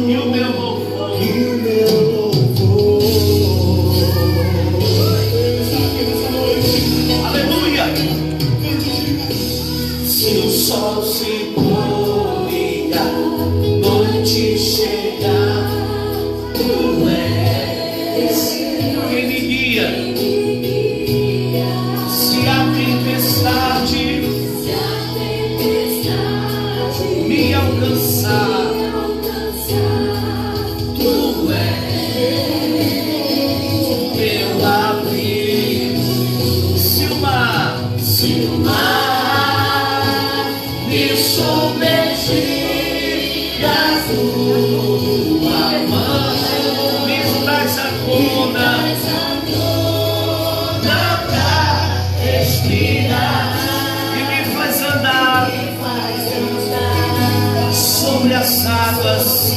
e o meu louvor. Aleluia. Se o sol se pôr e a noite chegar, tu és quem me guia. Se a tempestade me alcançar, tu és meu abrigo. Se o mar me submergir, a tua mão me traz a tona pra respirar e me faz andar sobre as águas.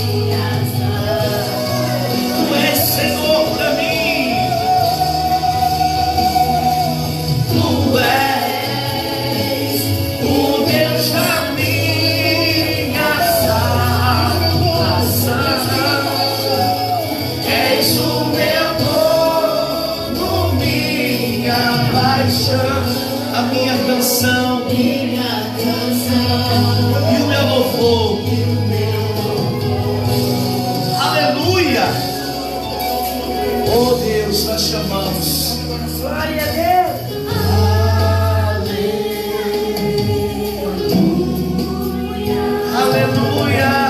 Tu és Senhor para mim. Tu és o Deus da minha salvação. És o meu dono, minha paixão, a minha canção e o meu louvor. Aleluia. Oh Deus, nós chamamos. Glória a Deus. Aleluia.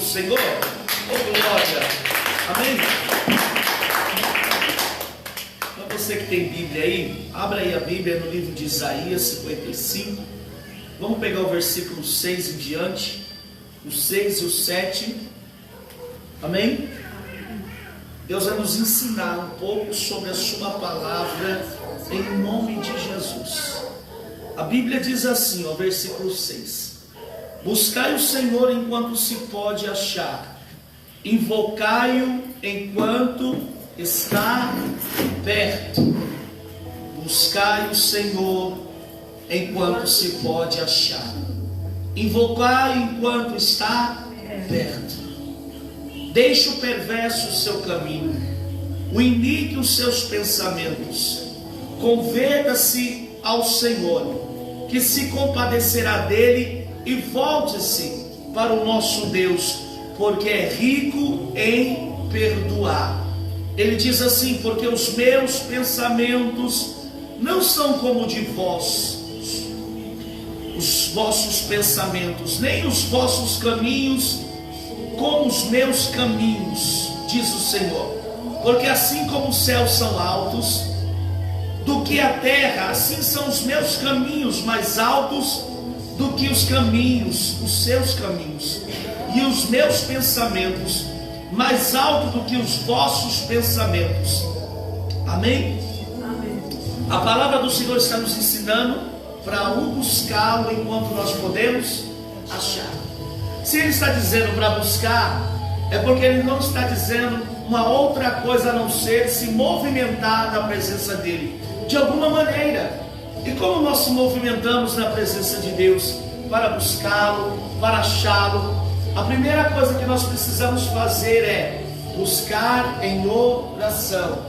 Senhor, oh glória, amém? Para você que tem Bíblia aí, abra aí a Bíblia no livro de Isaías 55, vamos pegar o versículo 6 em diante, o 6 e o 7, amém? Deus vai nos ensinar um pouco sobre a sua palavra, em nome de Jesus. A Bíblia diz assim, ó, versículo 6: buscai o Senhor enquanto se pode achar, invocai-o enquanto está perto. Buscai o Senhor enquanto se pode achar, invocai enquanto está perto. Deixe o perverso o seu caminho, o inique os seus pensamentos. Converta-se ao Senhor, que se compadecerá dele, e volte-se para o nosso Deus, porque é rico em perdoar. Ele diz assim: porque os meus pensamentos não são como de vós, os vossos pensamentos, nem os vossos caminhos como os meus caminhos, diz o Senhor. Porque assim como os céus são altos do que a terra, assim são os meus caminhos mais altos do que os caminhos, os seus caminhos, e os meus pensamentos mais altos do que os vossos pensamentos. Amém? Amém. A palavra do Senhor está nos ensinando para o buscá-lo enquanto nós podemos achar. Se ele está dizendo para buscar, é porque ele não está dizendo uma outra coisa a não ser se movimentar na presença dele, de alguma maneira. E como nós se movimentamos na presença de Deus para buscá-lo, para achá-lo? A primeira coisa que nós precisamos fazer é buscar em oração.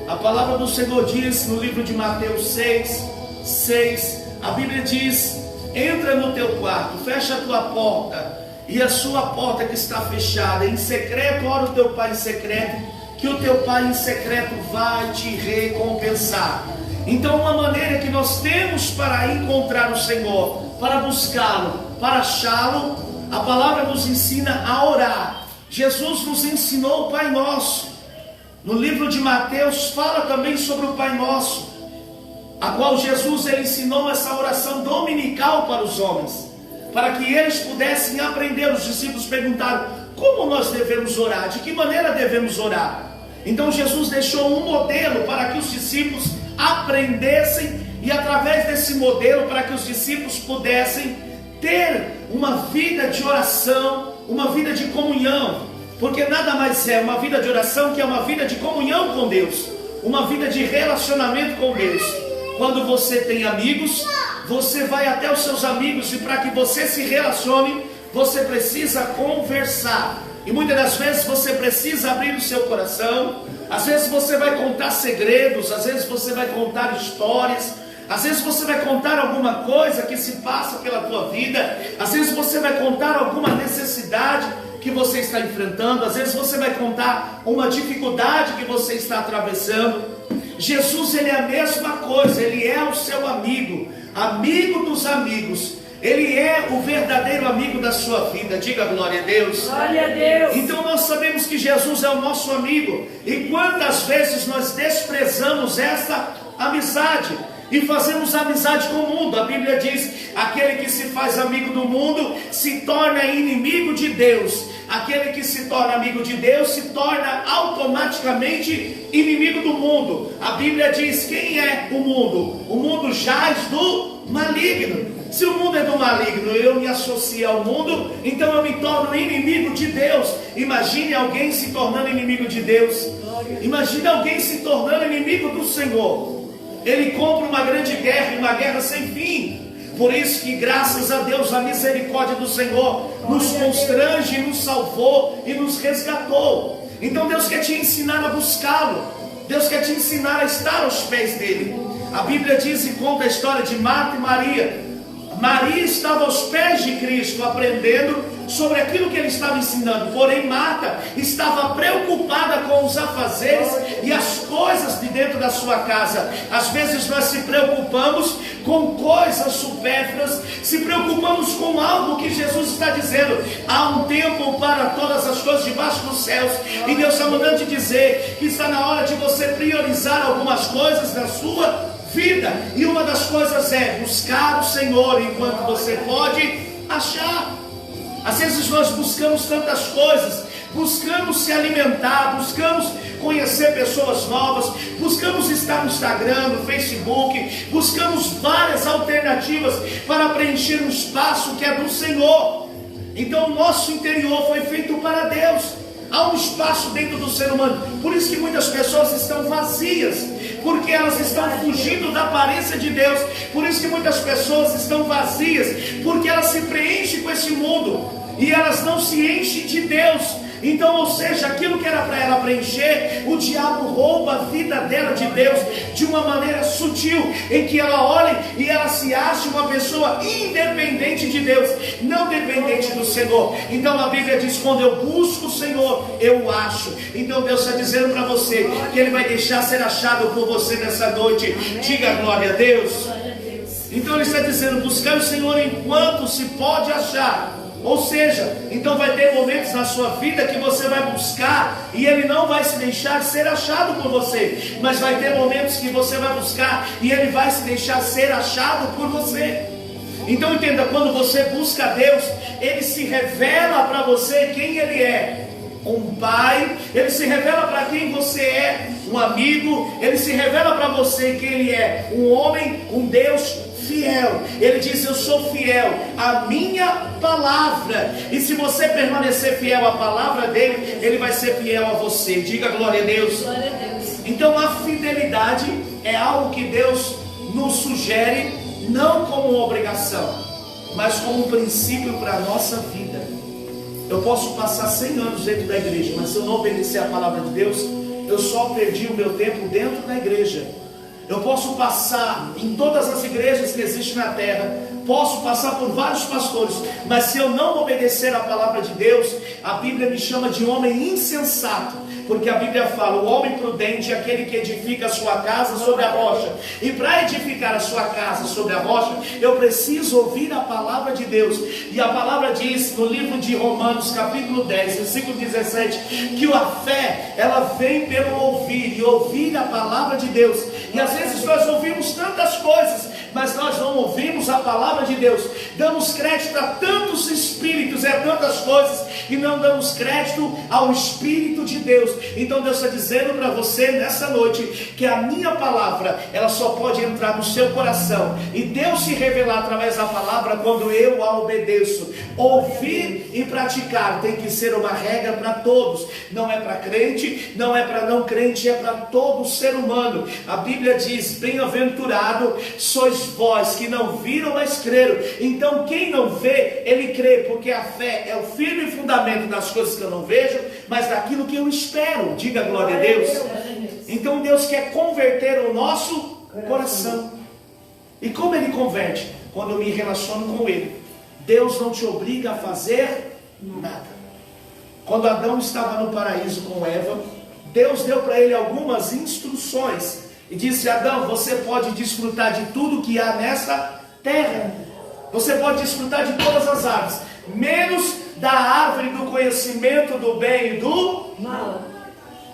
A palavra do Senhor diz no livro de Mateus 6, a Bíblia diz: entra no teu quarto, fecha a tua porta, e a sua porta que está fechada, em secreto ora o teu pai em secreto, que o teu pai em secreto vai te recompensar. Então, uma maneira que nós temos para encontrar o Senhor, para buscá-lo, para achá-lo, a palavra nos ensina a orar. Jesus nos ensinou o Pai Nosso. No livro de Mateus fala também sobre o Pai Nosso, a qual Jesus ele ensinou essa oração dominical para os homens, para que eles pudessem aprender. Os discípulos perguntaram: como nós devemos orar? De que maneira devemos orar? Então Jesus deixou um modelo para que os discípulos aprendessem, e através desse modelo, para que os discípulos pudessem ter uma vida de oração, uma vida de comunhão, porque nada mais é uma vida de oração que é uma vida de comunhão com Deus, uma vida de relacionamento com Deus. Quando você tem amigos, você vai até os seus amigos, e para que você se relacione, você precisa conversar, e muitas das vezes você precisa abrir o seu coração. Às vezes você vai contar segredos, às vezes você vai contar histórias, às vezes você vai contar alguma coisa que se passa pela tua vida, às vezes você vai contar alguma necessidade que você está enfrentando, às vezes você vai contar uma dificuldade que você está atravessando. Jesus, ele é a mesma coisa, ele é o seu amigo, amigo dos amigos. Ele é o verdadeiro amigo da sua vida. Diga glória a Deus. Glória a Deus. Então nós sabemos que Jesus é o nosso amigo. E quantas vezes nós desprezamos essa amizade e fazemos amizade com o mundo? A Bíblia diz: aquele que se faz amigo do mundo se torna inimigo de Deus. Aquele que se torna amigo de Deus se torna automaticamente inimigo do mundo. A Bíblia diz: quem é o mundo? O mundo jaz do maligno. Se o mundo é do maligno, eu me associo ao mundo, então eu me torno inimigo de Deus. Imagine alguém se tornando inimigo de Deus. Imagine alguém se tornando inimigo do Senhor. Ele compra uma grande guerra, uma guerra sem fim. Por isso que, graças a Deus, a misericórdia do Senhor nos constrange, nos salvou e nos resgatou. Então Deus quer te ensinar a buscá-lo. Deus quer te ensinar a estar aos pés dele. A Bíblia diz e conta a história de Marta e Maria. Maria estava aos pés de Cristo, aprendendo sobre aquilo que ele estava ensinando. Porém, Marta estava preocupada com os afazeres e as coisas de dentro da sua casa. Às vezes nós se preocupamos com coisas supérfluas, se preocupamos com algo que Jesus está dizendo: há um tempo para todas as coisas debaixo dos céus. E Deus está mandando te dizer que está na hora de você priorizar algumas coisas na sua vida. E uma das coisas é buscar o Senhor enquanto você pode achar. Às vezes nós buscamos tantas coisas, buscamos se alimentar, buscamos conhecer pessoas novas, buscamos estar no Instagram, no Facebook, buscamos várias alternativas para preencher um espaço que é do Senhor. Então o nosso interior foi feito para Deus. Há um espaço dentro do ser humano. Por isso que muitas pessoas estão vazias, porque elas estão fugindo da aparência de Deus. Por isso que muitas pessoas estão vazias, porque elas se preenchem com esse mundo e elas não se enchem de Deus. Então, ou seja, aquilo que era para ela preencher, o diabo rouba a vida dela de Deus de uma maneira sutil, em que ela olha e ela se acha uma pessoa independente de Deus, não dependente do Senhor. Então a Bíblia diz: quando eu busco o Senhor, eu o acho. Então Deus está dizendo para você que Ele vai deixar ser achado por você nessa noite. Diga glória a Deus. Então Ele está dizendo: buscar o Senhor enquanto se pode achar. Ou seja, então vai ter momentos na sua vida que você vai buscar e Ele não vai se deixar ser achado por você, mas vai ter momentos que você vai buscar e Ele vai se deixar ser achado por você. Então entenda, quando você busca Deus, Ele se revela para você quem Ele é. Um pai, Ele se revela para quem você é. Um amigo, Ele se revela para você quem Ele é. Um homem, um Deus fiel. Ele diz: eu sou fiel à minha palavra. E se você permanecer fiel à palavra dele, Ele vai ser fiel a você. Diga glória a Deus. Glória a Deus. Então a fidelidade é algo que Deus nos sugere, não como uma obrigação, mas como um princípio para a nossa vida. Eu posso passar 100 anos dentro da igreja, mas se eu não obedecer a palavra de Deus, eu só perdi o meu tempo dentro da igreja. Eu posso passar em todas as igrejas que existem na terra, posso passar por vários pastores, mas se eu não obedecer a palavra de Deus, a Bíblia me chama de homem insensato. Porque a Bíblia fala: o homem prudente é aquele que edifica a sua casa sobre a rocha. E para edificar a sua casa sobre a rocha, eu preciso ouvir a palavra de Deus. E a palavra diz no livro de Romanos, capítulo 10, versículo 17, que a fé, ela vem pelo ouvir, e ouvir a palavra de Deus. E às vezes nós ouvimos tantas coisas, mas nós não ouvimos a palavra de Deus. Damos crédito a tantos espíritos e a tantas coisas, e não damos crédito ao Espírito de Deus. Então Deus está dizendo para você nessa noite que a minha palavra, ela só pode entrar no seu coração e Deus se revelar através da palavra quando eu a obedeço. Ouvir e praticar tem que ser uma regra para todos. Não é para crente, não é para não crente, é para todo ser humano. A Bíblia diz: bem-aventurado sois vós que não viram, mas creram. Então quem não vê, ele crê, porque a fé é o firme fundamento das coisas que eu não vejo, mas daquilo que eu espero. Diga glória a Deus. Então Deus quer converter o nosso coração. E como Ele converte? Quando eu me relaciono com Ele. Deus não te obriga a fazer nada. Quando Adão estava no paraíso com Eva, Deus deu para ele algumas instruções e disse: Adão, você pode desfrutar de tudo que há nesta terra. Você pode desfrutar de todas as árvores, menos da árvore do conhecimento do bem e do mal.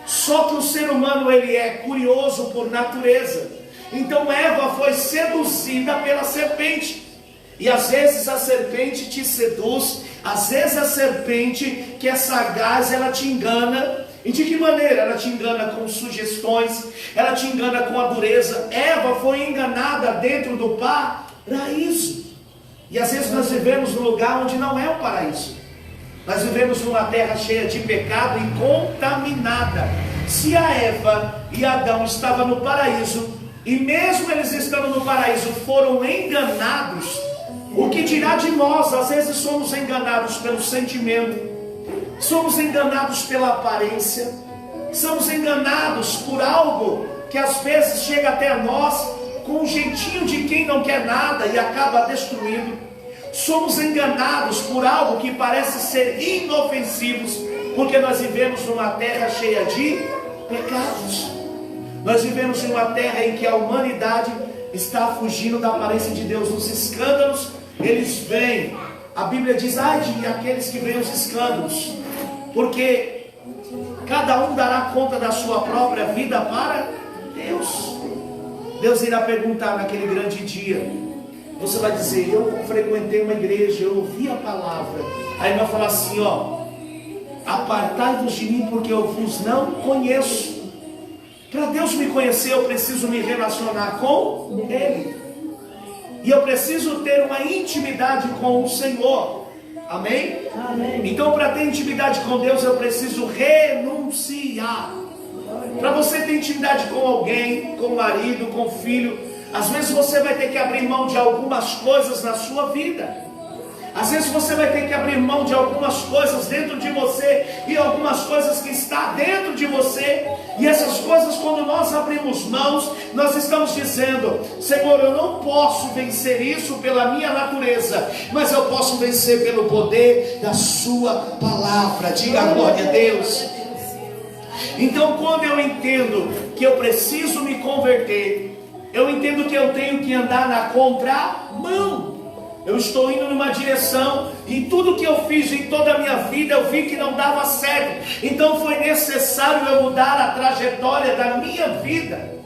Só que o ser humano, ele é curioso por natureza. Então Eva foi seduzida pela serpente. E às vezes a serpente te seduz, às vezes a serpente, que é sagaz, ela te engana. E de que maneira? Ela te engana com sugestões, ela te engana com a dureza. Eva foi enganada dentro do paraíso. E às vezes nós vivemos num lugar onde não é o paraíso. Nós vivemos numa terra cheia de pecado e contaminada. Se a Eva e Adão estavam no paraíso, e mesmo eles estando no paraíso foram enganados, o que dirá de nós? Às vezes somos enganados pelo sentimento, somos enganados pela aparência, somos enganados por algo que às vezes chega até nós com um jeitinho de quem não quer nada e acaba destruindo. Somos enganados por algo que parece ser inofensivo, porque nós vivemos numa terra cheia de pecados. Nós vivemos em uma terra em que a humanidade está fugindo da aparência de Deus. Os escândalos, eles vêm. A Bíblia diz: ai de aqueles que veem os escândalos, porque cada um dará conta da sua própria vida para Deus. Deus irá perguntar naquele grande dia. Você vai dizer: eu frequentei uma igreja, eu ouvi a palavra. Aí vai falar assim: ó, apartai-vos de mim, porque eu vos não conheço. Para Deus me conhecer, eu preciso me relacionar com Ele. E eu preciso ter uma intimidade com o Senhor. Amém? Amém. Então, para ter intimidade com Deus, eu preciso renunciar. Para você ter intimidade com alguém, com o marido, com o filho, às vezes você vai ter que abrir mão de algumas coisas na sua vida. Às vezes você vai ter que abrir mão de algumas coisas dentro de você e algumas coisas que está dentro de você. E essas coisas, quando nós abrimos mãos, nós estamos dizendo: Senhor, eu não posso vencer isso pela minha natureza, mas eu posso vencer pelo poder da sua palavra. Diga glória a Deus. Então, quando eu entendo que eu preciso me converter, eu entendo que eu tenho que andar na contramão. Eu estou indo numa direção, e tudo que eu fiz em toda a minha vida, eu vi que não dava certo. Então foi necessário eu mudar a trajetória da minha vida.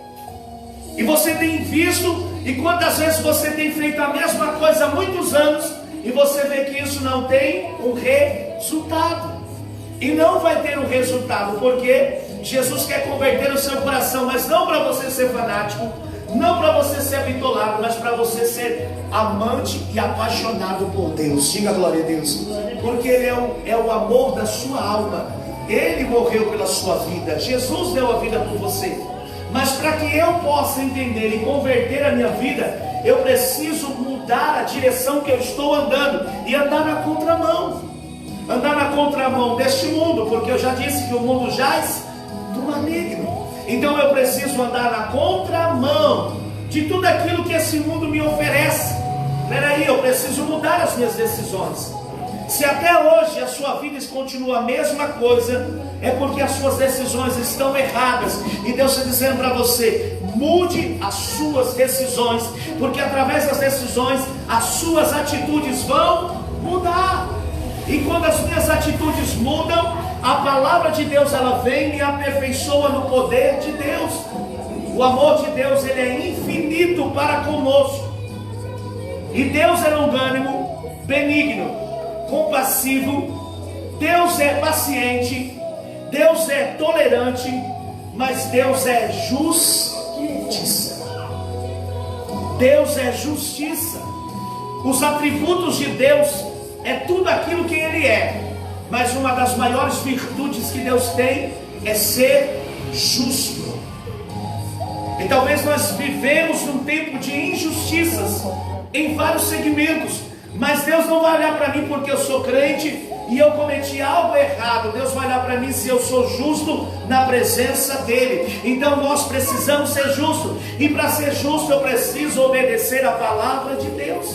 E você tem visto, e quantas vezes você tem feito a mesma coisa há muitos anos, e você vê que isso não tem um resultado. E não vai ter um resultado, porque Jesus quer converter o seu coração, mas não para você ser fanático, não para você ser bitolado, mas para você ser amante e apaixonado por Deus. Diga glória a Deus. Porque Ele é o amor da sua alma. Ele morreu pela sua vida. Jesus deu a vida por você. Mas para que eu possa entender e converter a minha vida, eu preciso mudar a direção que eu estou andando e andar na contramão. Andar na contramão deste mundo, porque eu já disse que o mundo jaz do maligno. Então eu preciso andar na contramão de tudo aquilo que esse mundo me oferece. Peraí, eu preciso mudar as minhas decisões. Se até hoje a sua vida continua a mesma coisa, é porque as suas decisões estão erradas. E Deus está dizendo para você: mude as suas decisões, porque através das decisões as suas atitudes vão mudar. E quando as minhas atitudes mudam, a palavra de Deus ela vem e me aperfeiçoa no poder de Deus. O amor de Deus ele é infinito para conosco. E Deus é longânimo, benigno, compassivo. Deus é paciente, Deus é tolerante, mas Deus é justiça. Deus é justiça. Os atributos de Deus é tudo aquilo que Ele é. Mas uma das maiores virtudes que Deus tem é ser justo. E talvez nós vivemos num tempo de injustiças em vários segmentos, mas Deus não vai olhar para mim porque eu sou crente e eu cometi algo errado. Deus vai olhar para mim se eu sou justo na presença dEle. Então nós precisamos ser justos, e para ser justo eu preciso obedecer a palavra de Deus.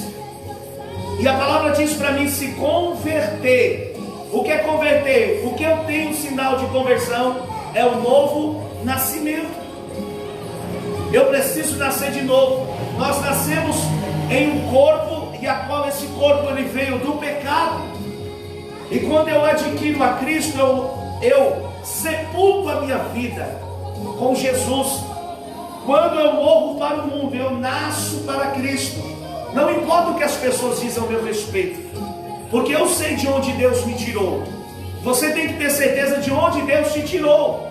E a palavra diz para mim se converter. O que é converter? O que eu tenho sinal de conversão é o novo nascimento. Eu preciso nascer de novo. Nós nascemos em um corpo, e a qual esse corpo ele veio do pecado. E quando eu adquiro a Cristo, eu sepulto a minha vida com Jesus. Quando eu morro para o mundo, eu nasço para Cristo. Não importa o que as pessoas dizem ao meu respeito, porque eu sei de onde Deus me tirou. Você tem que ter certeza de onde Deus te tirou,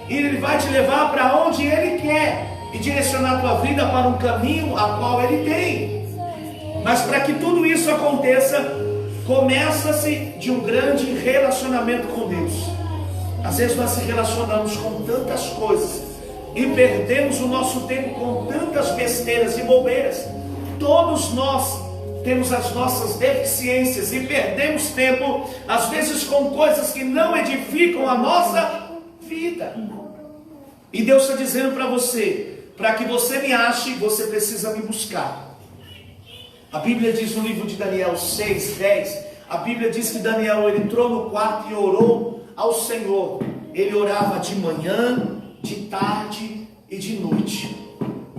e Ele vai te levar para onde Ele quer, e direcionar a tua vida para um caminho a qual Ele tem. Mas para que tudo isso aconteça, começa-se de um grande relacionamento com Deus. Às vezes nós se relacionamos com tantas coisas e perdemos o nosso tempo com tantas besteiras e bobeiras. Todos nós temos as nossas deficiências e perdemos tempo, às vezes, com coisas que não edificam a nossa vida. E Deus está dizendo para você: para que você me ache, você precisa me buscar. A Bíblia diz no livro de Daniel 6:10, a Bíblia diz que Daniel ele entrou no quarto e orou ao Senhor. Ele orava de manhã, de tarde e de noite.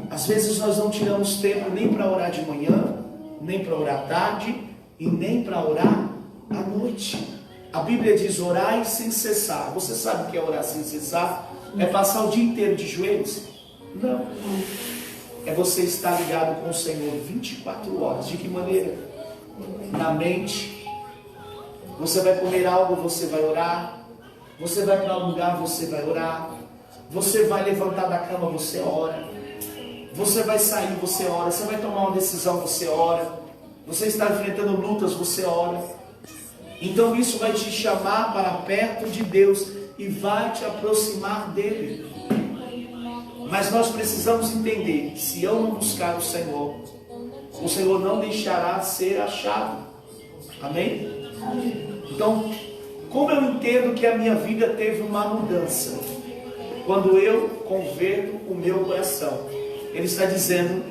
Às vezes nós não tiramos tempo nem para orar de manhã, nem para orar tarde e nem para orar à noite. A Bíblia diz: orai sem cessar. Você sabe o que é orar sem cessar? É passar o dia inteiro de joelhos? Não. É você estar ligado com o Senhor 24 horas. De que maneira? Na mente. Você vai comer algo, você vai orar. Você vai para um lugar, você vai orar. Você vai levantar da cama, você ora. Você vai sair, você ora. Você vai tomar uma decisão, você ora. Você está enfrentando lutas, você ora. Então isso vai te chamar para perto de Deus e vai te aproximar dele. Mas nós precisamos entender que se eu não buscar o Senhor não deixará ser achado. Amém? Então, como eu entendo que a minha vida teve uma mudança? Quando eu converto o meu coração. Ele está dizendo: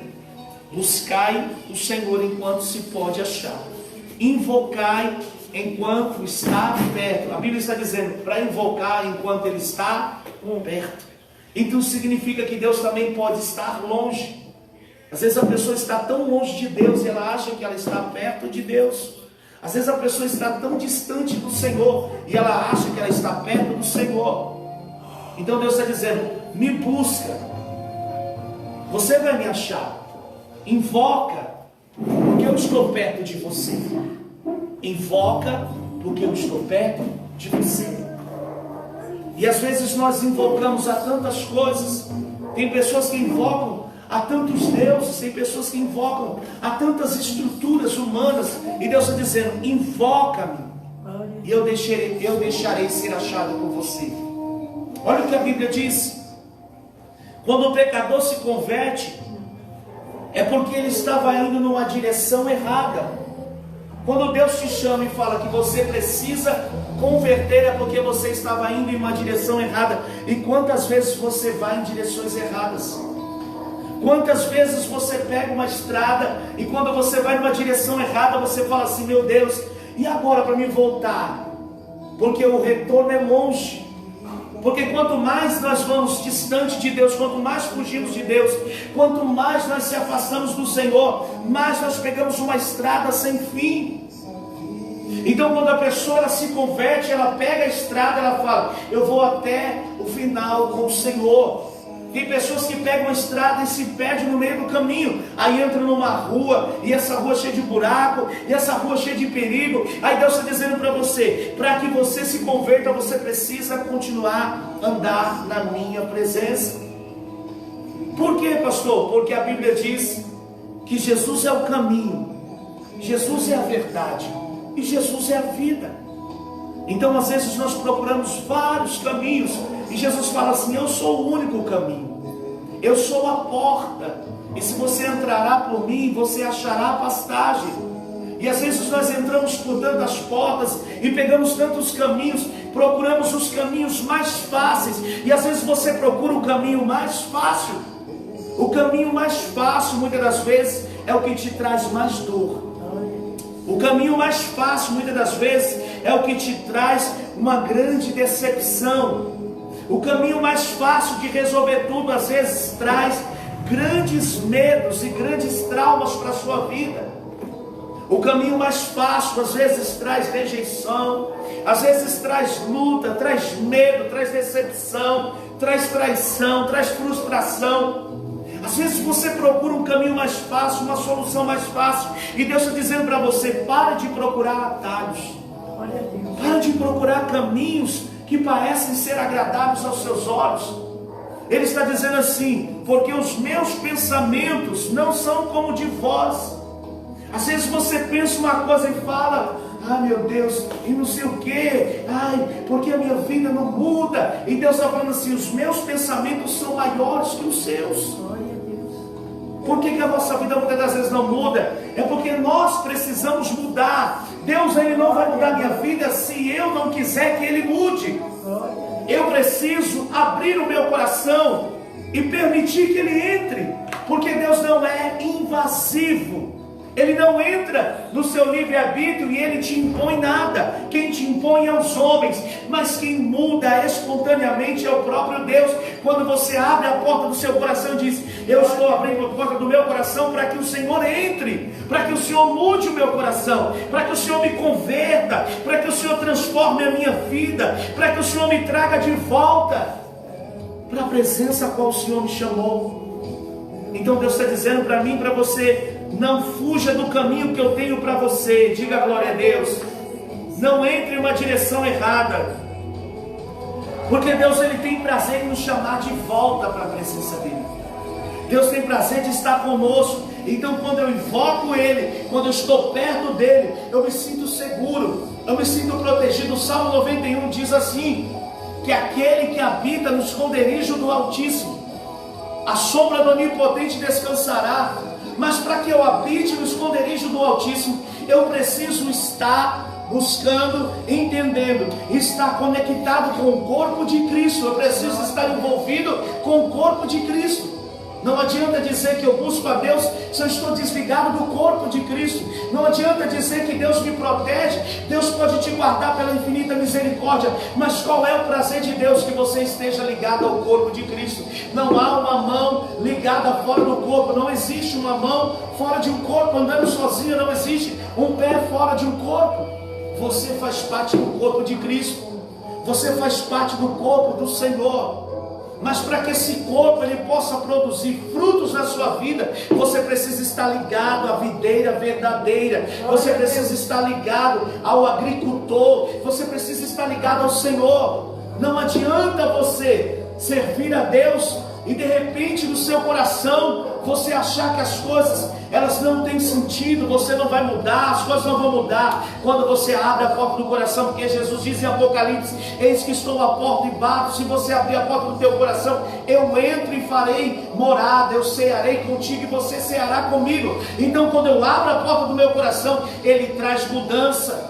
buscai o Senhor enquanto se pode achar, invocai enquanto está perto. A Bíblia está dizendo para invocar enquanto Ele está perto. Então significa que Deus também pode estar longe. Às vezes a pessoa está tão longe de Deus e ela acha que ela está perto de Deus. Às vezes a pessoa está tão distante do Senhor e ela acha que ela está perto do Senhor. Então Deus está dizendo: me busca, você vai me achar. Invoca, porque eu estou perto de você. Invoca, porque eu estou perto de você. E às vezes nós invocamos a tantas coisas. Tem pessoas que invocam a tantos deuses, tem pessoas que invocam a tantas estruturas humanas. E Deus está dizendo: invoca-me, e eu deixarei ser achado por você. Olha o que a Bíblia diz: quando o pecador se converte, é porque ele estava indo numa direção errada. Quando Deus te chama e fala que você precisa converter, é porque você estava indo em uma direção errada. E quantas vezes você vai em direções erradas? Quantas vezes você pega uma estrada e quando você vai numa direção errada, você fala assim: meu Deus, e agora para me voltar? Porque o retorno é longe. Porque quanto mais nós vamos distante de Deus, quanto mais fugimos de Deus, quanto mais nós se afastamos do Senhor, mais nós pegamos uma estrada sem fim. Então quando a pessoa ela se converte, ela pega a estrada, ela fala: eu vou até o final com o Senhor. Tem pessoas que pegam a estrada e se perdem no meio do caminho. Aí entram numa rua, e essa rua cheia de buraco, e essa rua cheia de perigo. Aí Deus está dizendo para você: para que você se converta, você precisa continuar a andar na minha presença. Por quê, pastor? Porque a Bíblia diz que Jesus é o caminho, Jesus é a verdade, e Jesus é a vida. Então às vezes nós procuramos vários caminhos, e Jesus fala assim: eu sou o único caminho, eu sou a porta, e se você entrará por mim, você achará pastagem. E às vezes nós entramos por tantas portas e pegamos tantos caminhos, procuramos os caminhos mais fáceis, e às vezes você procura o caminho mais fácil. O caminho mais fácil muitas das vezes é o que te traz mais dor. O caminho mais fácil muitas das vezes é o que te traz uma grande decepção. O caminho mais fácil de resolver tudo às vezes traz grandes medos e grandes traumas para a sua vida. O caminho mais fácil às vezes traz rejeição, às vezes traz luta, traz medo, traz decepção, traz traição, traz frustração. Às vezes você procura um caminho mais fácil, uma solução mais fácil, e Deus está dizendo para você: para de procurar atalhos, para de procurar caminhos que parecem ser agradáveis aos seus olhos. Ele está dizendo assim: porque os meus pensamentos não são como de vós. Às vezes você pensa uma coisa e fala: ai meu Deus, e não sei o que, ai, porque a minha vida não muda. E Deus está falando assim: os meus pensamentos são maiores que os seus. Por que a nossa vida muitas das vezes não muda? É porque nós precisamos mudar. Deus, Ele não vai mudar a minha vida se eu não quiser que Ele mude. Eu preciso abrir o meu coração e permitir que Ele entre, porque Deus não é invasivo. Ele não entra no seu livre-arbítrio e Ele te impõe nada. Quem te impõe é os homens, mas quem muda espontaneamente é o próprio Deus. Quando você abre a porta do seu coração e diz: eu estou abrindo a porta do meu coração para que o Senhor entre, para que o Senhor mude o meu coração, para que o Senhor me converta, para que o Senhor transforme a minha vida, para que o Senhor me traga de volta para a presença a qual o Senhor me chamou. Então Deus está dizendo para mim e para você: não fuja do caminho que eu tenho para você. Diga glória a Deus. Não entre em uma direção errada, porque Deus, Ele tem prazer em nos chamar de volta para a presença dEle. Deus tem prazer de estar conosco. Então quando eu invoco Ele, quando eu estou perto dEle, eu me sinto seguro, eu me sinto protegido. O Salmo 91 diz assim: que aquele que habita no esconderijo do Altíssimo, a sombra do Onipotente descansará. Mas para que eu habite no esconderijo do Altíssimo, eu preciso estar buscando, entendendo, estar conectado com o corpo de Cristo. Eu preciso estar envolvido com o corpo de Cristo. Não adianta dizer que eu busco a Deus se eu estou desligado do corpo de Cristo. Não adianta dizer que Deus me protege. Deus pode te guardar pela infinita misericórdia, mas qual é o prazer de Deus? Que você esteja ligado ao corpo de Cristo. Não há uma mão ligada fora do corpo. Não existe uma mão fora de um corpo andando sozinha. Não existe um pé fora de um corpo. Você faz parte do corpo de Cristo. Você faz parte do corpo do Senhor. Mas para que esse corpo ele possa produzir frutos na sua vida, você precisa estar ligado à videira verdadeira. Você precisa estar ligado ao agricultor. Você precisa estar ligado ao Senhor. Não adianta você servir a Deus e de repente no seu coração você achar que as coisas elas não têm sentido, você não vai mudar, as coisas não vão mudar quando você abre a porta do coração, porque Jesus diz em Apocalipse: eis que estou à porta e bato, se você abrir a porta do teu coração, eu entro e farei morada, eu cearei contigo e você ceará comigo. Então quando eu abro a porta do meu coração, Ele traz mudança.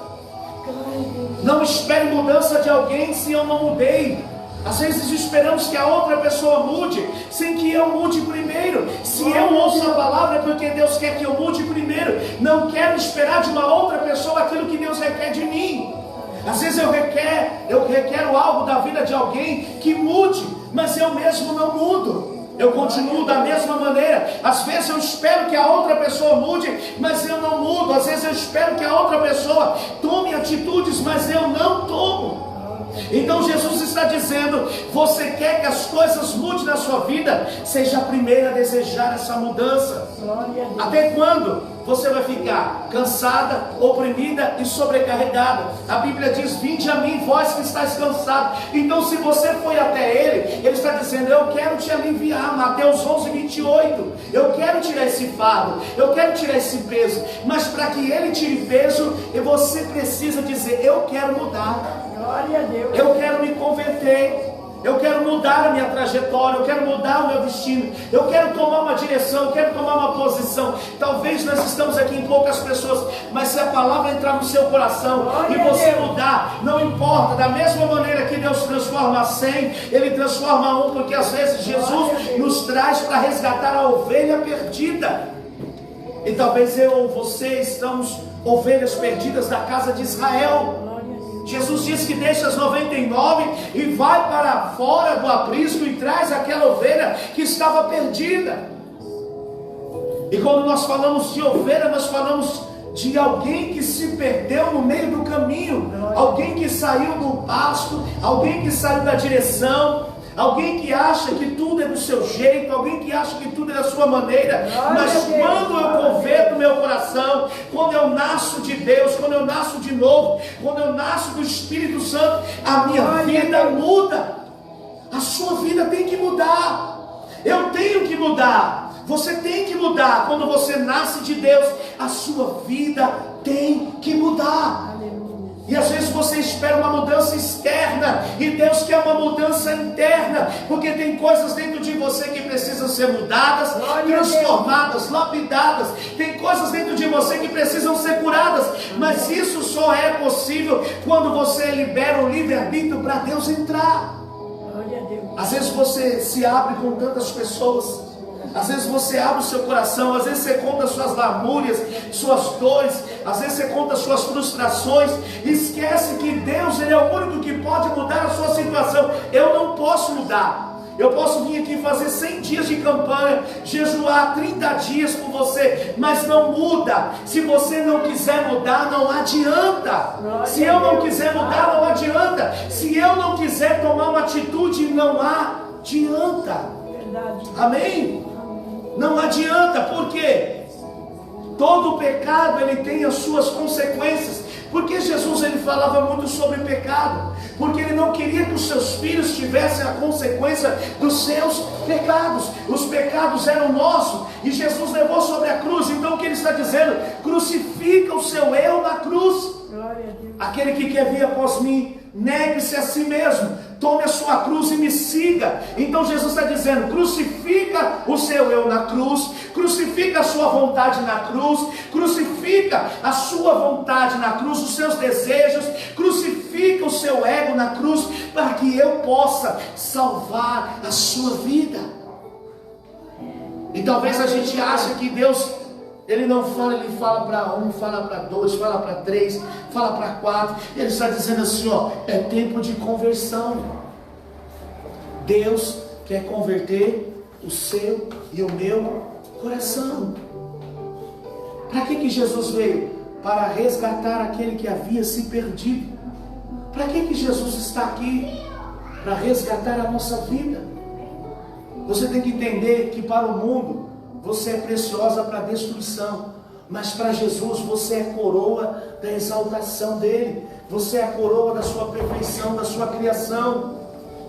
Não espere mudança de alguém se eu não mudei. Às vezes esperamos que a outra pessoa mude, sem que eu mude primeiro. Se eu ouço a palavra é porque Deus quer que eu mude primeiro. Não quero esperar de uma outra pessoa aquilo que Deus requer de mim. Às vezes eu requero algo da vida de alguém que mude, mas eu mesmo não mudo. Eu continuo da mesma maneira. Às vezes eu espero que a outra pessoa mude, mas eu não mudo. Às vezes eu espero que a outra pessoa tome atitudes, mas eu não tomo. Então Jesus está dizendo: você quer que as coisas mudem na sua vida? Seja a primeira a desejar essa mudança. Até quando você vai ficar cansada, oprimida e sobrecarregada? A Bíblia diz: vinde a mim, vós que estáis cansados. Então se você foi até Ele, Ele está dizendo: eu quero te aliviar. Mateus 11:28. Eu quero tirar esse fardo, eu quero tirar esse peso. Mas para que Ele tire peso, você precisa dizer: eu quero mudar. Glória a Deus. Eu quero me converter. Eu quero mudar a minha trajetória. Eu quero mudar o meu destino. Eu quero tomar uma direção. Eu quero tomar uma posição. Talvez nós estamos aqui em poucas pessoas, mas se a palavra entrar no seu coração e você mudar, não importa. Da mesma maneira que Deus transforma 100, Ele transforma 1, porque às vezes Jesus nos traz para resgatar a ovelha perdida. E talvez eu ou você estamos ovelhas perdidas da casa de Israel. Jesus diz que deixa as 99 e vai para fora do aprisco e traz aquela ovelha que estava perdida. E quando nós falamos de ovelha, nós falamos de alguém que se perdeu no meio do caminho, alguém que saiu do pasto, alguém que saiu da direção, alguém que acha que tudo é do seu jeito, alguém que acha que tudo é da sua maneira. Mas quando eu converto meu coração, quando eu nasço de Deus, quando eu nasço de novo, quando eu nasço do Espírito Santo, a minha vida muda. A sua vida tem que mudar. Eu tenho que mudar. Você tem que mudar. Quando você nasce de Deus, a sua vida tem que mudar. E às vezes você espera uma mudança externa, e Deus quer uma mudança interna, porque tem coisas dentro de você que precisam ser mudadas, transformadas, lapidadas. Tem coisas dentro de você que precisam ser curadas, mas isso só é possível quando você libera o livre-arbítrio para Deus entrar. Às vezes você se abre com tantas pessoas, às vezes você abre o seu coração, às vezes você conta suas lamúrias, suas dores, às vezes você conta suas frustrações, esquece que Deus, Ele é o único que pode mudar a sua situação. Eu não posso mudar. Eu posso vir aqui fazer 100 dias de campanha, jejuar 30 dias por você, mas não muda. Se você não quiser mudar, não adianta. Se eu não quiser mudar, não adianta. Se eu não quiser tomar uma atitude, não adianta. Amém? Não adianta, porque todo pecado ele tem as suas consequências. Porque Jesus ele falava muito sobre pecado, porque ele não queria que os seus filhos tivessem a consequência dos seus pecados. Os pecados eram nossos e Jesus levou sobre a cruz. Então o que ele está dizendo? Crucifica o seu eu na cruz. Aquele que quer vir após mim, negue-se a si mesmo, tome a sua cruz e me siga. Então Jesus está dizendo: crucifica o seu eu na cruz, crucifica crucifica a sua vontade na cruz, crucifica a sua vontade na cruz, os seus desejos, crucifica o seu ego na cruz, para que eu possa salvar a sua vida. E talvez a gente ache que Deus, Ele não fala, Ele fala para um, fala para dois, fala para três, fala para quatro. Ele está dizendo assim, ó, é tempo de conversão. Deus quer converter o seu e o meu coração. Para que Jesus veio? Para resgatar aquele que havia se perdido. Para que Jesus está aqui? Para resgatar a nossa vida. Você tem que entender que para o mundo você é preciosa para a destruição, mas para Jesus você é coroa da exaltação dele, você é a coroa da sua perfeição, da sua criação.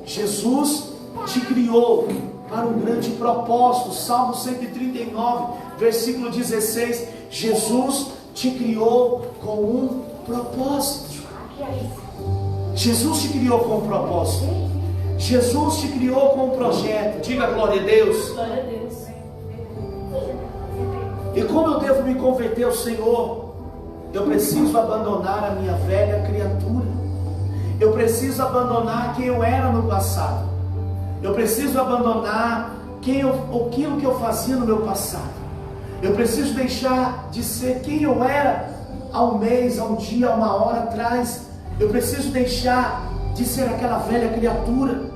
Jesus te criou para um grande propósito. Salmo 139, versículo 16, Jesus te criou com um propósito. Jesus te criou com um propósito. Jesus te criou com um projeto. Diga glória a Deus. Glória a Deus. E como eu devo me converter ao Senhor? Eu preciso abandonar a minha velha criatura. Eu preciso abandonar quem eu era no passado. Eu preciso abandonar aquilo que eu fazia no meu passado. Eu preciso deixar de ser quem eu era há um mês, há um dia, há uma hora atrás. Eu preciso deixar de ser aquela velha criatura.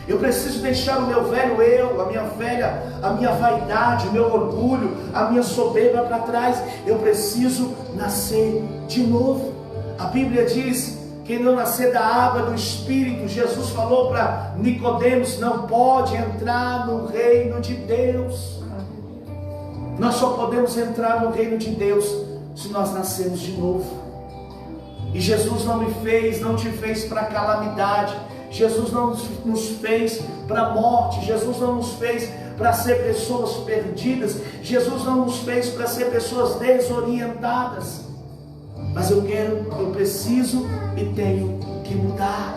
Eu preciso deixar o meu velho eu, a minha vaidade, o meu orgulho, a minha soberba para trás. Eu preciso nascer de novo. A Bíblia diz: quem não nascer da água do Espírito, Jesus falou para Nicodemos, não pode entrar no reino de Deus. Nós só podemos entrar no reino de Deus se nós nascermos de novo. E Jesus não te fez para calamidade. Jesus não nos fez para a morte. Jesus não nos fez para ser pessoas perdidas. Jesus não nos fez para ser pessoas desorientadas. Mas eu preciso e tenho que mudar.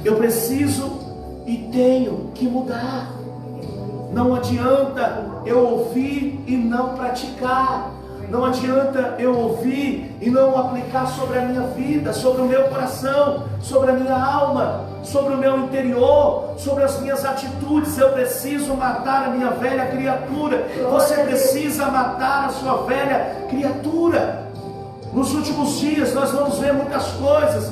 Eu preciso e tenho que mudar. Não adianta eu ouvir e não praticar. Não adianta eu ouvir e não aplicar sobre a minha vida, sobre o meu coração, sobre a minha alma, sobre o meu interior, sobre as minhas atitudes. Eu preciso matar a minha velha criatura. Você precisa matar a sua velha criatura. Nos últimos dias nós vamos ver muitas coisas.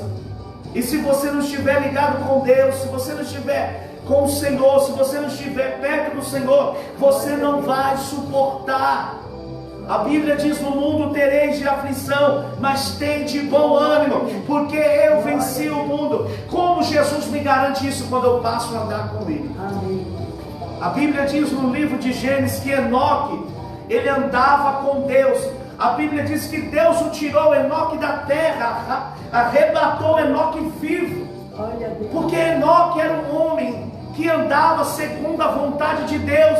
E se você não estiver ligado com Deus, se você não estiver com o Senhor, se você não estiver perto do Senhor, você não vai suportar. A Bíblia diz: no mundo tereis de aflição, mas tende bom ânimo, porque eu venci o mundo. Como Jesus me garante isso quando eu passo a andar com Ele? Amém. A Bíblia diz no livro de Gênesis que Enoque, ele andava com Deus. A Bíblia diz que Deus o tirou, Enoque, da terra, arrebatou Enoque vivo. Porque Enoque era um homem que andava segundo a vontade de Deus.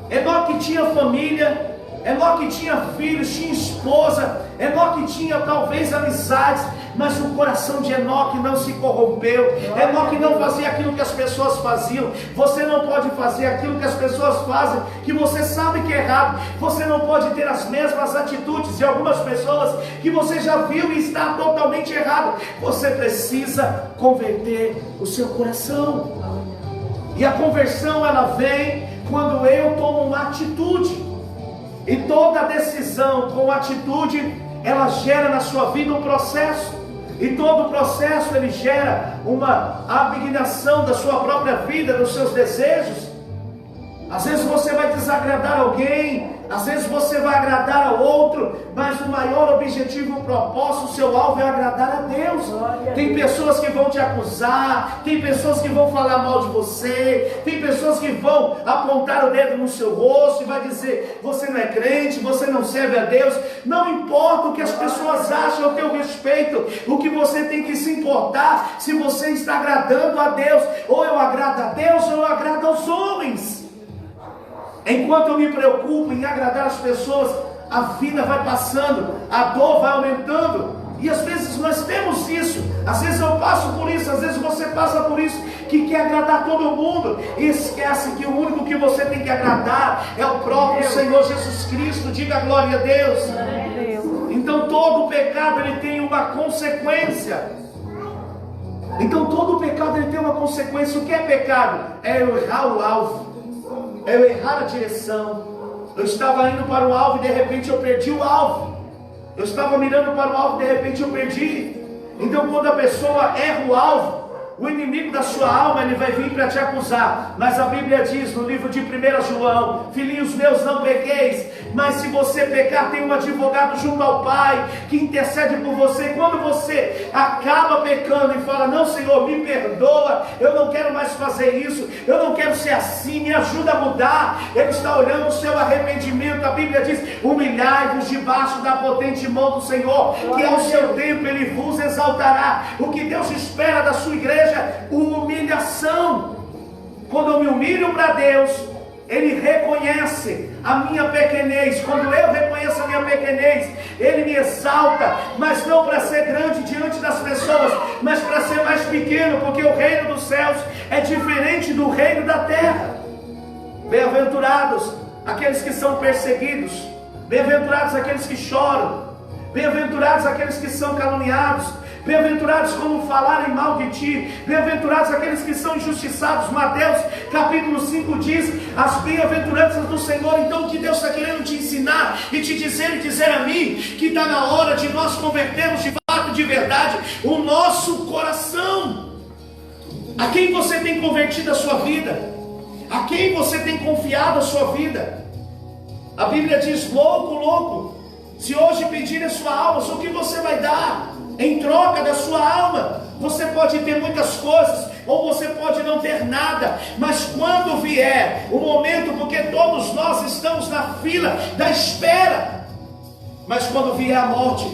Enoque tinha família, Enoque tinha filhos, tinha esposa, Enoque tinha talvez amizades, mas o coração de Enoque não se corrompeu. Enoque não fazia aquilo que as pessoas faziam. Você não pode fazer aquilo que as pessoas fazem, que você sabe que é errado. Você não pode ter as mesmas atitudes de algumas pessoas que você já viu e está totalmente errado. Você precisa converter o seu coração. E a conversão, ela vem quando eu tomo uma atitude. E toda decisão com atitude, ela gera na sua vida um processo. E todo processo, ele gera uma abnegação da sua própria vida, dos seus desejos. Às vezes você vai desagradar alguém, às vezes você vai agradar ao outro, mas o maior objetivo, o propósito, o seu alvo é agradar a Deus. Tem pessoas que vão te acusar, tem pessoas que vão falar mal de você, tem pessoas que vão apontar o dedo no seu rosto e vai dizer: você não é crente, você não serve a Deus. Não importa o que as pessoas acham a teu respeito, o que você tem que se importar, se você está agradando a Deus. Ou eu agrado a Deus ou eu agrado aos homens. Enquanto eu me preocupo em agradar as pessoas, a vida vai passando, a dor vai aumentando. E às vezes nós temos isso, às vezes eu passo por isso, às vezes você passa por isso, que quer agradar todo mundo, e esquece que o único que você tem que agradar é o próprio Senhor Jesus Cristo. Diga glória a Deus. Então todo pecado ele tem uma consequência. Então todo pecado ele tem uma consequência. O que é pecado? É eu errar o alvo, é eu errar a direção. Eu estava indo para o alvo e de repente eu perdi o alvo. Eu estava mirando para o alvo e de repente eu perdi. Então quando a pessoa erra o alvo, o inimigo da sua alma ele vai vir para te acusar. Mas a Bíblia diz no livro de 1 João: filhinhos meus, não pequeis, mas se você pecar, tem um advogado junto ao Pai que intercede por você. Quando você acaba pecando e fala: não, Senhor, me perdoa, eu não quero mais fazer isso, eu não quero ser assim, me ajuda a mudar. Ele está olhando o seu arrependimento. A Bíblia diz: humilhai-vos debaixo da potente mão do Senhor, que ao seu tempo Ele vos exaltará. O que Deus espera da sua igreja? Humilhação. Quando eu me humilho para Deus, Ele reconhece a minha pequenez. Quando eu reconheço a minha pequenez, Ele me exalta, mas não para ser grande diante das pessoas, mas para ser mais pequeno, porque o reino dos céus é diferente do reino da terra. Bem-aventurados aqueles que são perseguidos, bem-aventurados aqueles que choram, bem-aventurados aqueles que são caluniados, bem-aventurados quando falarem mal de ti, bem-aventurados aqueles que são injustiçados. Mateus capítulo 5 diz: as bem-aventuranças do Senhor. Então o que Deus está querendo te ensinar e te dizer e dizer a mim, que está na hora de nós convertermos de fato, de verdade, o nosso coração. A quem você tem convertido a sua vida? A quem você tem confiado a sua vida? A Bíblia diz: louco, louco, se hoje pedir a sua alma, o que você vai dar em troca da sua alma? Você pode ter muitas coisas, ou você pode não ter nada, mas quando vier o momento, porque todos nós estamos na fila da espera, mas quando vier a morte,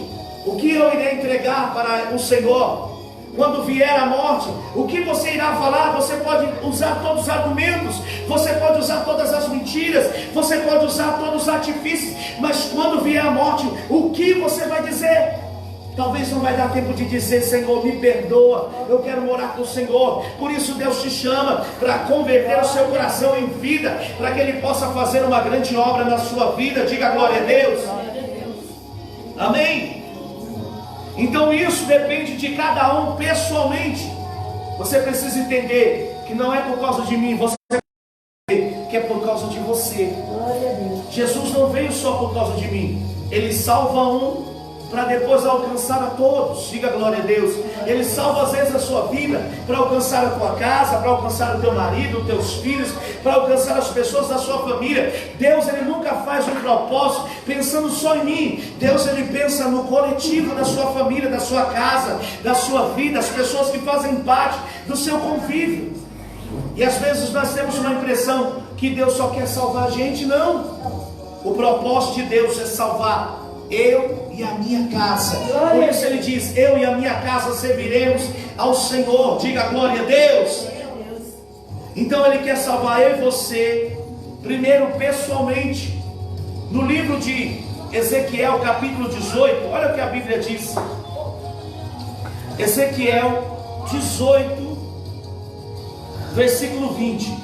o que eu irei entregar para o Senhor? Quando vier a morte, o que você irá falar? Você pode usar todos os argumentos, você pode usar todas as mentiras, você pode usar todos os artifícios, mas quando vier a morte, o que você vai dizer? Talvez não vai dar tempo de dizer: Senhor, me perdoa, eu quero morar com o Senhor. Por isso Deus te chama para converter o seu coração em vida, para que Ele possa fazer uma grande obra na sua vida. Diga glória a Deus. Amém? Então isso depende de cada um pessoalmente. Você precisa entender que não é por causa de mim, você entender que é por causa de você. Jesus não veio só por causa de mim, Ele salva um para depois alcançar a todos. Diga glória a Deus. Ele salva às vezes a sua vida para alcançar a tua casa, para alcançar o teu marido, os teus filhos, para alcançar as pessoas da sua família. Deus ele nunca faz um propósito pensando só em mim. Deus ele pensa no coletivo da sua família, da sua casa, da sua vida, as pessoas que fazem parte do seu convívio. E às vezes nós temos uma impressão que Deus só quer salvar a gente. Não. O propósito de Deus é salvar eu e a minha casa. Por isso Ele diz: eu e a minha casa serviremos ao Senhor. Diga glória a Deus. Então Ele quer salvar eu e você, primeiro pessoalmente. No livro de Ezequiel capítulo 18, olha o que a Bíblia diz. Ezequiel 18 versículo 20.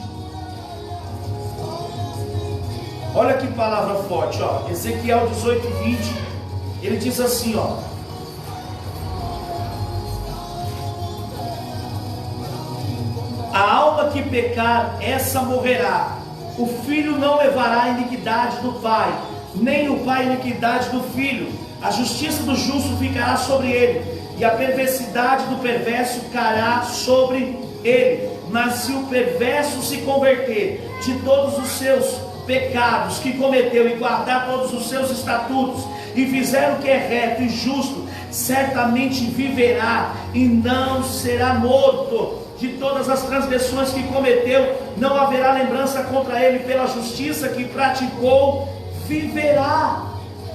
Olha que palavra forte, ó. Ezequiel 18, 20. Ele diz assim, ó: a alma que pecar, essa morrerá. O filho não levará a iniquidade do pai, nem o pai a iniquidade do filho. A justiça do justo ficará sobre ele, e a perversidade do perverso cairá sobre ele. Mas se o perverso se converter de todos os seus pecados que cometeu e guardar todos os seus estatutos e fizer o que é reto e justo, certamente viverá e não será morto. De todas as transgressões que cometeu, não haverá lembrança contra ele. Pela justiça que praticou, viverá.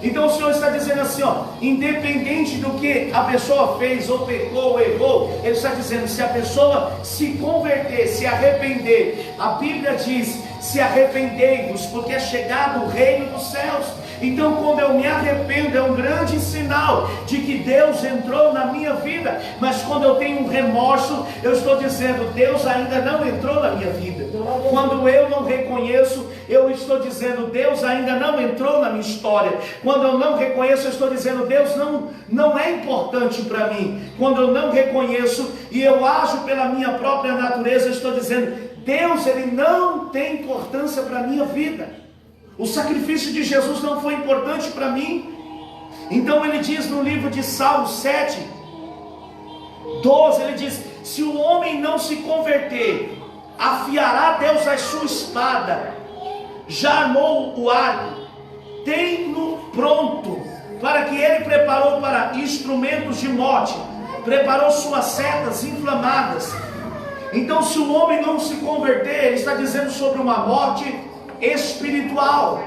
Então o Senhor está dizendo assim, ó, independente do que a pessoa fez, ou pecou, ou errou, Ele está dizendo: se a pessoa se converter, se arrepender, a Bíblia diz: se arrependei-vos, porque é chegado o reino dos céus. Então, quando eu me arrependo, é um grande sinal de que Deus entrou na minha vida. Mas quando eu tenho um remorso, eu estou dizendo, Deus ainda não entrou na minha vida. Quando eu não reconheço, eu estou dizendo, Deus ainda não entrou na minha história. Quando eu não reconheço, eu estou dizendo, Deus não é importante para mim. Quando eu não reconheço e eu ajo pela minha própria natureza, eu estou dizendo, Deus, Ele não tem importância para a minha vida. O sacrifício de Jesus não foi importante para mim. Então ele diz no livro de Salmos 7, 12, ele diz, se o homem não se converter, afiará Deus a sua espada, já armou o arco, tem-no pronto, para que ele preparou para instrumentos de morte, preparou suas setas inflamadas. Então se o homem não se converter, ele está dizendo sobre uma morte espiritual,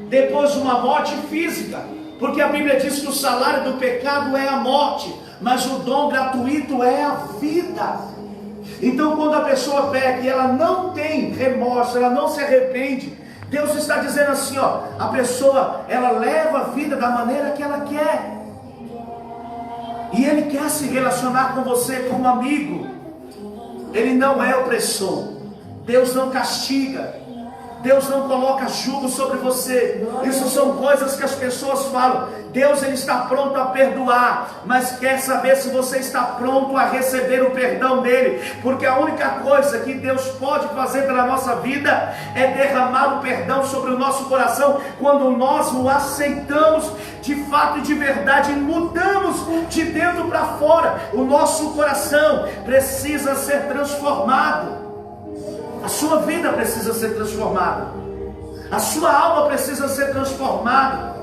depois uma morte física, porque a Bíblia diz que o salário do pecado é a morte, mas o dom gratuito é a vida. Então quando a pessoa peca e ela não tem remorso, ela não se arrepende, Deus está dizendo assim, ó, a pessoa, ela leva a vida da maneira que ela quer, e Ele quer se relacionar com você como amigo. Ele não é opressor, Deus não castiga, Deus não coloca jugo sobre você. Isso são coisas que as pessoas falam. Deus, Ele está pronto a perdoar, mas quer saber se você está pronto a receber o perdão dEle, porque a única coisa que Deus pode fazer pela nossa vida é derramar o perdão sobre o nosso coração, quando nós o aceitamos de fato e de verdade, e mudamos de dentro para fora. O nosso coração precisa ser transformado. A sua vida precisa ser transformada, a sua alma precisa ser transformada,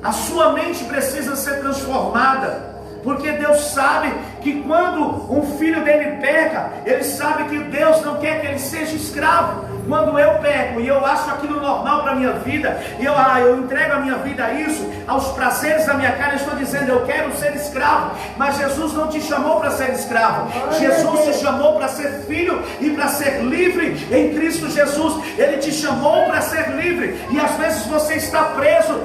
a sua mente precisa ser transformada, porque Deus sabe que quando um filho dele peca, Ele sabe que Deus não quer que ele seja escravo. Quando eu peco e eu acho aquilo normal para a minha vida, e eu entrego a minha vida a isso, aos prazeres da minha carne, eu estou dizendo, eu quero ser escravo. Mas Jesus não te chamou para ser escravo, Jesus te chamou para ser filho e para ser livre em Cristo Jesus. Ele te chamou para ser livre, e às vezes você está preso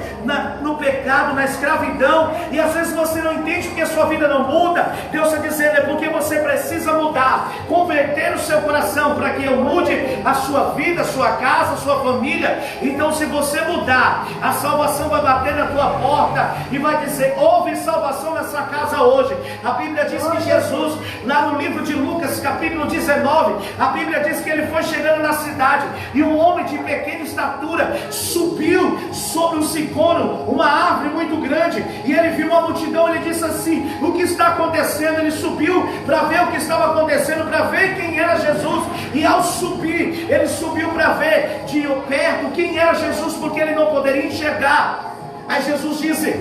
no pecado, na escravidão, e às vezes você não entende porque a sua vida não muda. Deus está dizendo, é porque você precisa mudar, converter o seu coração para que eu mude a sua vida, a sua casa, a sua família. Então se você mudar, a salvação vai bater na tua porta e vai dizer, houve salvação nessa casa hoje. A Bíblia diz que Jesus, lá no livro de Lucas, capítulo 19, a Bíblia diz que ele foi chegando na cidade, e um homem de pequena estatura subiu sobre um sicômoro, uma árvore muito grande, e ele viu uma multidão. Ele disse assim, o que está acontecendo? Ele subiu para ver o que estava acontecendo, para ver quem era Jesus. E ao subir, ele subiu para ver de perto quem era Jesus, porque ele não poderia enxergar. Aí Jesus disse,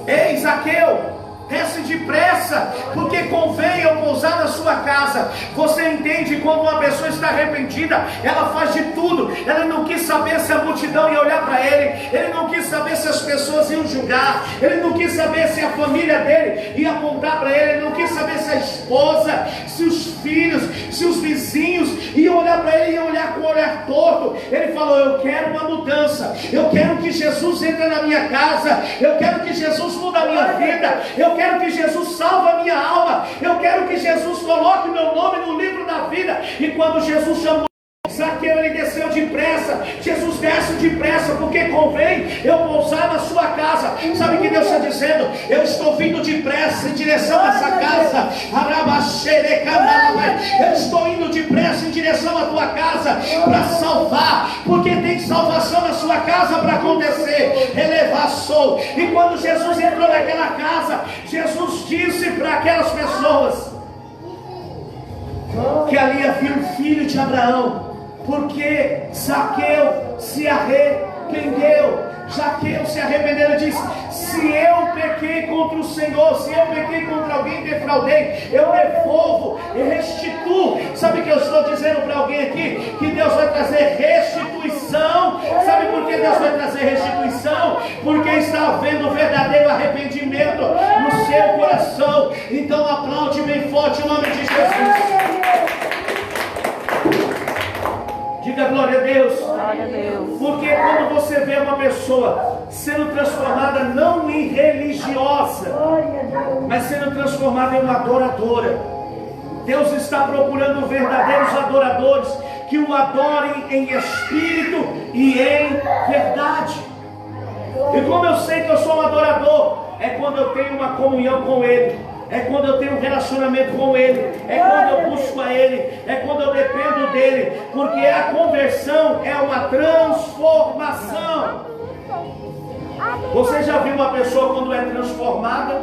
ei Zaqueu, desce depressa, porque convém eu pousar na sua casa. Você entende, quando uma pessoa está arrependida, ela faz de tudo. Ela não quis saber se a multidão ia olhar para ele não quis saber se as pessoas iam julgar, ele não quis saber se a família dele ia apontar para ele não quis saber se a esposa, se os filhos, se os vizinhos iam olhar para ele, iam olhar com o olhar torto. Ele falou, eu quero uma mudança, eu quero que Jesus entre na minha casa, eu quero que Jesus mude a minha vida, eu quero que Jesus salve a minha alma, eu quero que Jesus coloque meu nome no livro da vida. E quando Jesus chamou Zaqueu, ele desceu depressa. Jesus desce depressa, porque convém eu pousar na sua casa. Sabe o que Deus está dizendo? Eu estou vindo depressa em direção a essa casa. Eu estou indo depressa em direção à tua casa para salvar, porque tem salvação na sua casa para acontecer. Elevação. E quando Jesus entrou naquela casa, Jesus disse para aquelas pessoas que ali havia um filho de Abraão, porque Zaqueu se arrependeu. Zaqueu se arrependeu e disse, se eu pequei contra o Senhor, se eu pequei contra alguém, defraudei, eu devolvo e restituo. Sabe o que eu estou dizendo para alguém aqui? Que Deus vai trazer restituição. Sabe por que Deus vai trazer restituição? Porque está havendo verdadeiro arrependimento no seu coração. Então aplaude bem forte o nome de Jesus. Diga Diga glória a Deus. Glória a Deus. Porque quando você vê uma pessoa sendo transformada não em religiosa, mas sendo transformada em uma adoradora, Deus está procurando verdadeiros adoradores que o adorem em espírito e em verdade. E como eu sei que eu sou um adorador, é quando eu tenho uma comunhão com Ele, é quando eu tenho um relacionamento com Ele, é quando eu busco a Ele, é quando eu dependo dEle, porque a conversão é uma transformação. Você já viu uma pessoa quando é transformada?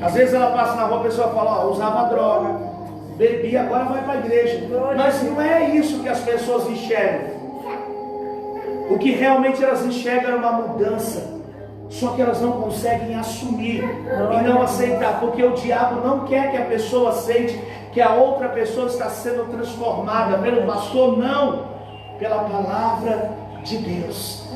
Às vezes ela passa na rua, a pessoa fala, ó, usava droga, bebia, agora vai para a igreja. Mas não é isso que as pessoas enxergam. O que realmente elas enxergam é uma mudança. Só que elas não conseguem assumir e não aceitar, porque o diabo não quer que a pessoa aceite que a outra pessoa está sendo transformada pelo pastor, não, pela palavra de Deus.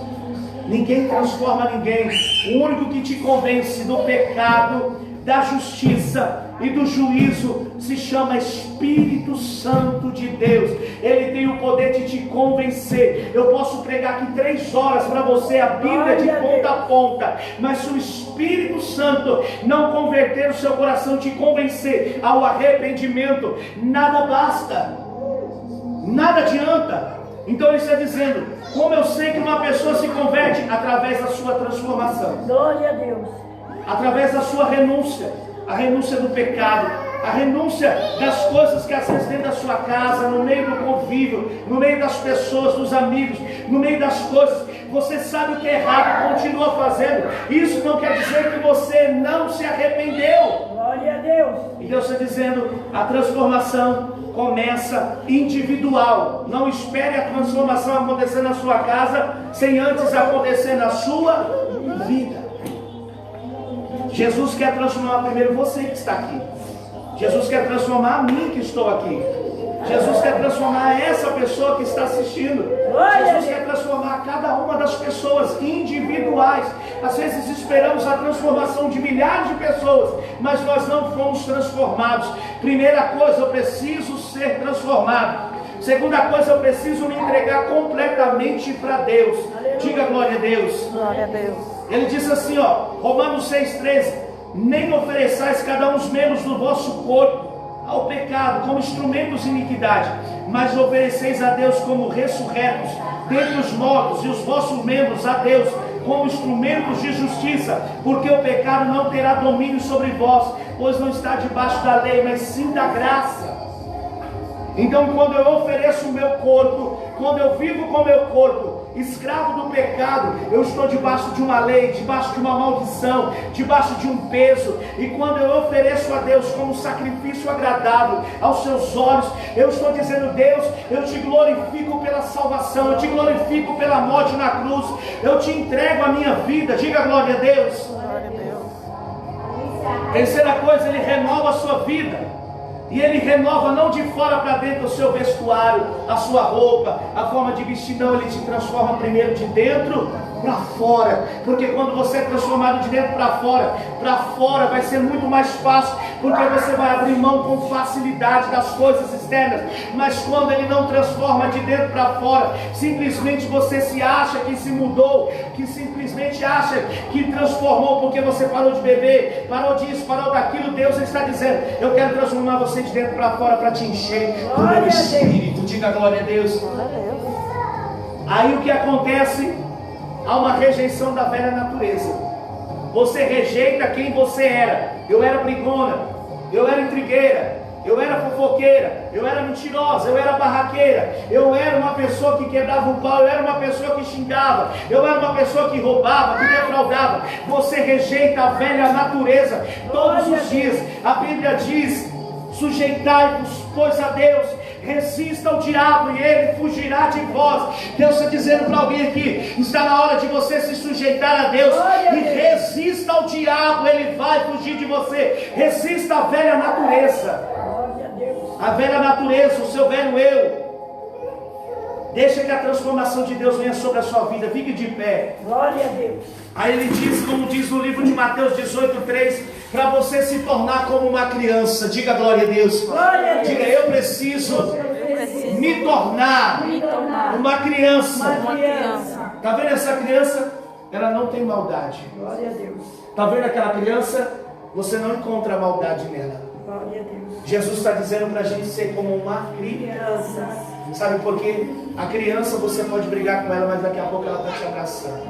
Ninguém transforma ninguém. O único que te convence do pecado, da justiça e do juízo se chama Espírito Santo de Deus. Ele tem o poder de te convencer. Eu posso pregar aqui 3 horas para você a Bíblia de ponta a ponta, mas se o Espírito Santo não converter o seu coração, te convencer ao arrependimento, nada basta, nada adianta. Então ele está dizendo, como eu sei que uma pessoa se converte? Através da sua transformação. Glória a Deus. Através da sua renúncia, a renúncia do pecado, a renúncia das coisas que às vezes dentro da sua casa, no meio do convívio, no meio das pessoas, dos amigos, no meio das coisas, você sabe o que é errado e continua fazendo. Isso não quer dizer que você não se arrependeu. Glória a Deus. E Deus está dizendo, a transformação começa individual. Não espere a transformação acontecer na sua casa sem antes acontecer na sua vida. Jesus quer transformar primeiro você que está aqui. Jesus quer transformar a mim que estou aqui. Jesus quer transformar essa pessoa que está assistindo. Jesus quer transformar cada uma das pessoas individuais. Às vezes esperamos a transformação de milhares de pessoas, mas nós não fomos transformados. Primeira coisa, eu preciso ser transformado. Segunda coisa, eu preciso me entregar completamente para Deus. Diga glória a Deus. Glória a Deus. Ele diz assim, ó, Romanos 6,13: nem ofereçais cada um os membros do vosso corpo ao pecado como instrumentos de iniquidade, mas ofereceis a Deus como ressurretos dentre os mortos, e os vossos membros a Deus como instrumentos de justiça, porque o pecado não terá domínio sobre vós, pois não está debaixo da lei, mas sim da graça. Então, quando eu ofereço o meu corpo, quando eu vivo com o meu corpo, escravo do pecado, eu estou debaixo de uma lei, debaixo de uma maldição, debaixo de um peso. E quando eu ofereço a Deus como sacrifício agradável aos seus olhos, eu estou dizendo, Deus, eu te glorifico pela salvação, eu te glorifico pela morte na cruz, eu te entrego a minha vida. Diga glória a Deus. Glória a Deus. Terceira coisa, Ele renova a sua vida. E Ele renova não de fora para dentro o seu vestuário, a sua roupa, a forma de vestir. Não, Ele te transforma primeiro de dentro para fora. Porque quando você é transformado de dentro para fora vai ser muito mais fácil, porque você vai abrir mão com facilidade das coisas externas. Mas quando Ele não transforma de dentro para fora, simplesmente você se acha que se mudou, que simplesmente acha que transformou porque você parou de beber, parou disso, parou daquilo. Deus está dizendo, eu quero transformar você de dentro para fora para te encher do meu espírito. Diga glória a Deus. Glória a Deus. Aí o que acontece? Há uma rejeição da velha natureza. Você rejeita quem você era. Eu era brigona, eu era intrigueira, eu era fofoqueira, eu era mentirosa, eu era barraqueira, eu era uma pessoa que quebrava o pau, eu era uma pessoa que xingava, eu era uma pessoa que roubava, que defraudava. Você rejeita a velha natureza todos os dias. A Bíblia diz, sujeitai-vos, pois, a Deus, resista ao diabo e ele fugirá de vós. Deus está dizendo para alguém aqui, está na hora de você se sujeitar a Deus e resista ao diabo, ele vai fugir de você. Resista à velha natureza, a velha natureza, o seu velho eu. Deixa que a transformação de Deus venha sobre a sua vida. Fique de pé. Glória a Deus. Aí ele diz, como diz no livro de Mateus 18:3, para você se tornar como uma criança. Diga glória a Deus. Glória a Deus. Diga, eu preciso me tornar uma criança. Está vendo essa criança? Ela não tem maldade. Glória a Deus. Está vendo aquela criança? Você não encontra maldade nela. Glória a Deus. Jesus está dizendo para a gente ser como uma criança. Sabe por quê? A criança você pode brigar com ela, mas daqui a pouco ela está te abraçando.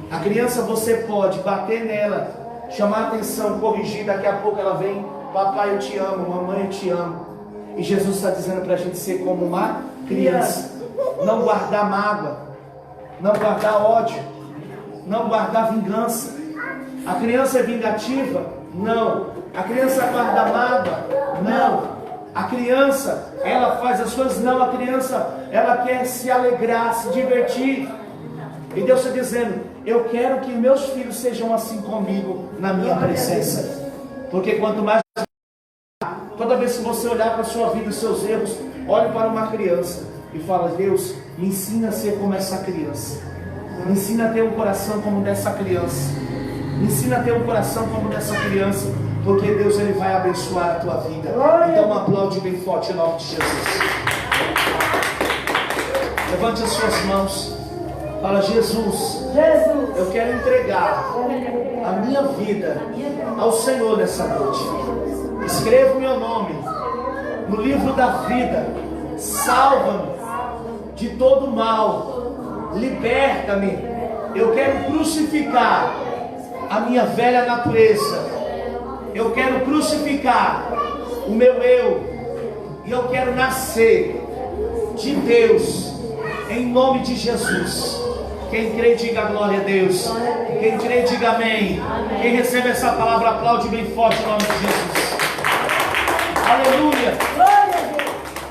A criança você pode bater nela, chamar a atenção, corrigir, daqui a pouco ela vem, papai eu te amo, mamãe eu te amo. E Jesus está dizendo para a gente ser como uma criança. Não guardar mágoa, não guardar ódio, não guardar vingança. A criança é vingativa? Não. A criança guarda mágoa? Não. A criança, ela faz as coisas? Não. A criança, ela quer se alegrar, se divertir. E Deus está dizendo, eu quero que meus filhos sejam assim comigo na minha presença. Porque quanto mais... Toda vez que você olhar para a sua vida e seus erros, olhe para uma criança e fala, Deus, me ensina a ser como essa criança. Me ensina a ter um coração como dessa criança. Me ensina a ter um coração como dessa criança. Porque Deus, Ele vai abençoar a tua vida. Então aplaude bem forte em nome de Jesus. Levante as suas mãos. Fala, Jesus, eu quero entregar a minha vida ao Senhor nessa noite. Escreva o meu nome no livro da vida. Salva-me de todo mal. Liberta-me. Eu quero crucificar a minha velha natureza. Eu quero crucificar o meu eu. E eu quero nascer de Deus em nome de Jesus. Quem crê, diga glória a Deus. Quem crê, diga amém. Quem recebe essa palavra, aplaude bem forte em nome de Jesus. Aleluia.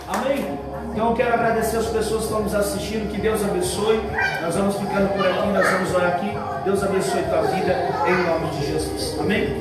Amém. Então eu quero agradecer as pessoas que estão nos assistindo. Que Deus abençoe. Nós vamos ficando por aqui, nós vamos orar aqui. Deus abençoe tua vida em nome de Jesus. Amém.